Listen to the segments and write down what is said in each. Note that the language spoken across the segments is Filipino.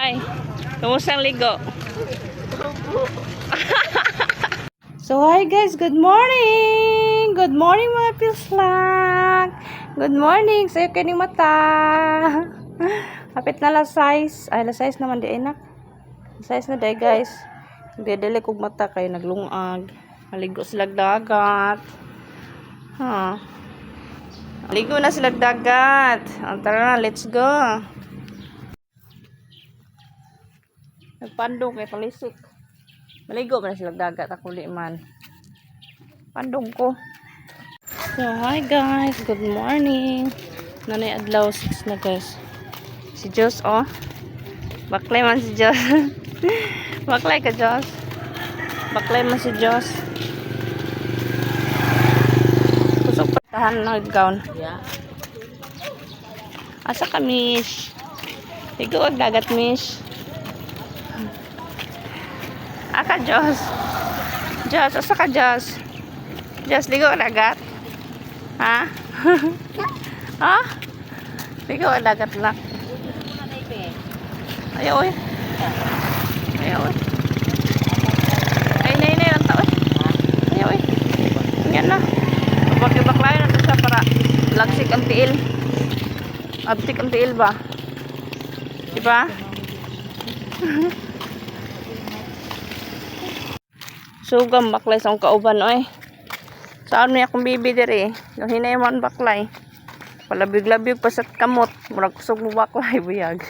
Ay, kamusta ang ligo? So hi guys, good morning! Good morning mga pilslag! Good morning! Sa'yo kayo ni mata! Hapit na alas 6. Ay, alas 6 naman di enak. Alas 6 na day guys. Nagdadali kong mata kayo naglungag. Maligo sila dagat. Ha. Maligo na sila dagat. Tara na, let's go! Nagpandong kay palisik. Maligo ba na sila dagat ako li man. Pandong ko. So hi guys, good morning. Nanay adlaw 6 na guys. Si Jos oh. Baklay man si Jos. Baklay ka Jos. Baklay man si Jos. Kusog patahan na gown. Yeah. Asa ka mish? Ligo ag dagat mish. Aka Jos. Jos, asa ka Jos? Jos, ligo ka dagat? Ha? Ha? Ligo ka dagat na. Ayaw eh. Ayaw eh. Ay, nay, lang tao eh. Ayaw eh. Yan na. Bakibak-baklayan na ito siya para lagsik ang tiil. Abtik ang tiil ba? Diba? Sugam baklay sa akong kauban oy. Saan mo akong bibi diri? Yung hinay mo ang baklay. Palabig-labig pa sa kamot. Murag kusog mo baklay buyag.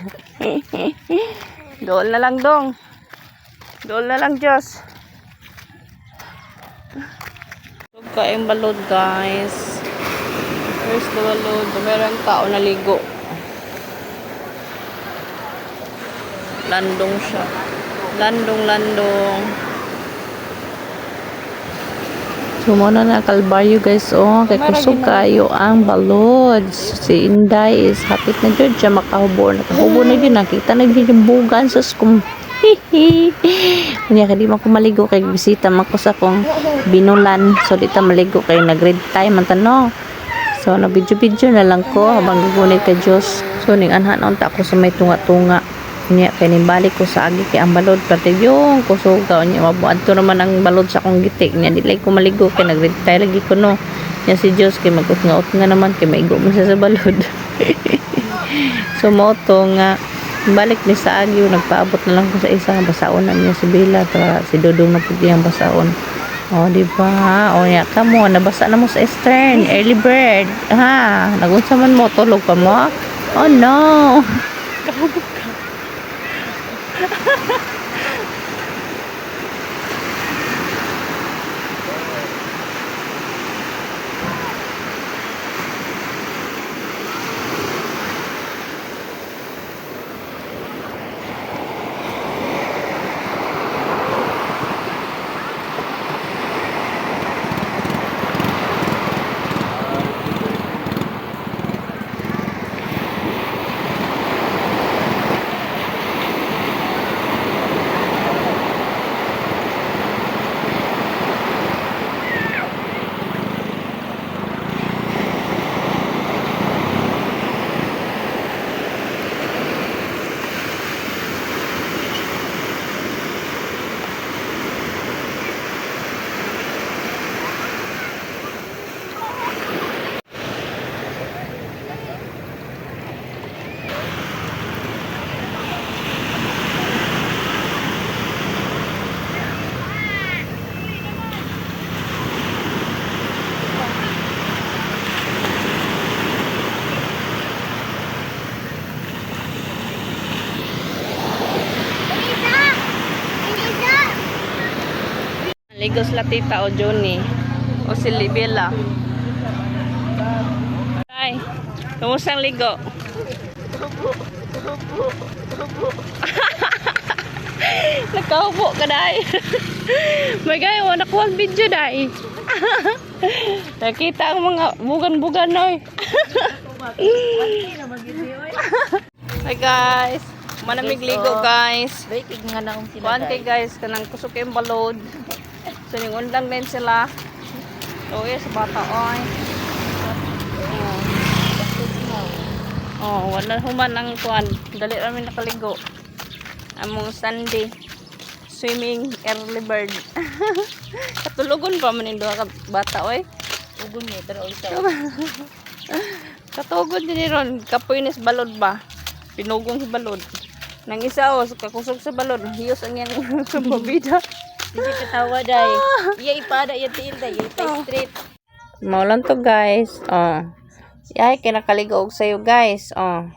Dool na lang dong. Dool na lang Diyos. Sug kayong balod guys. First the balod. Merong tao naligo. Landong siya. Landong. Sumuna na kalbaryo guys oh, kay kusog kayo ang balod. Si Inday is hapit na jud siya makahubo na jud nakita na jud yung bugan sa skum. Kunya kay di man ko maligo kay bisita man ko sa kong binulan, so di ta maligo kay nag-red time man tano. So na video na lang ko habang gugunit ka Dios. So ning anha naon ta ako sa may tunga-tunga. Kunya kay nimbalik ko sa agi kay ang balod pati yung kusugaw niya mabuad to naman ang balod sa akong gitik niya dilay ko maligo kay nagretire lagi ko no niya si Diyos kay magut-ngaot nga naman kay maigo mo siya sa balod. So moto nga balik ni sa agi nagpaabot na lang ko sa isa basaon na niya si Bella para si Dudong na pudi ang basaon. Oh di ba o ya kamo nabasa na mo sa Eastern early bird ha nagunsa man mo tulog ka mo. Oh no. Ligos la tita o Johnny o si Bella. Ay, kamusta ang ligo? Nakaupo ka dai. May gayo nakuha ang video dai. Nakita ang mga bugan-bugan noy. Hi guys. Manamig ligo guys. Baikig nga naong sila Kuante guys kanang kusog yung balod. So ning undang din sila. So yes bata oy. Oh, wala human ang kuan. Dali ra mi nakaligo. Among Sunday. Swimming early bird. Katulogon pa man yung duha ka bata, oy. Ugon niya, pero isa. Katugod din ron. Kapuinis balod ba? Pinugong si balod. Nang isa, kakusog sa balod. Hiyos ang yang pabida. Hindi katawa, day. Iya ipada, iya tiil, day. Iya straight. Maulan to, guys. Oh. Yay, kinakaligaw sa'yo, guys. Oh.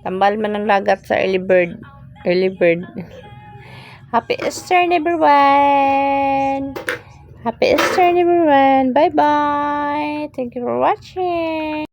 Tambal man ang lagat sa early bird. Early bird. Happy Easter, everyone! Happy Easter, everyone! Bye-bye! Thank you for watching!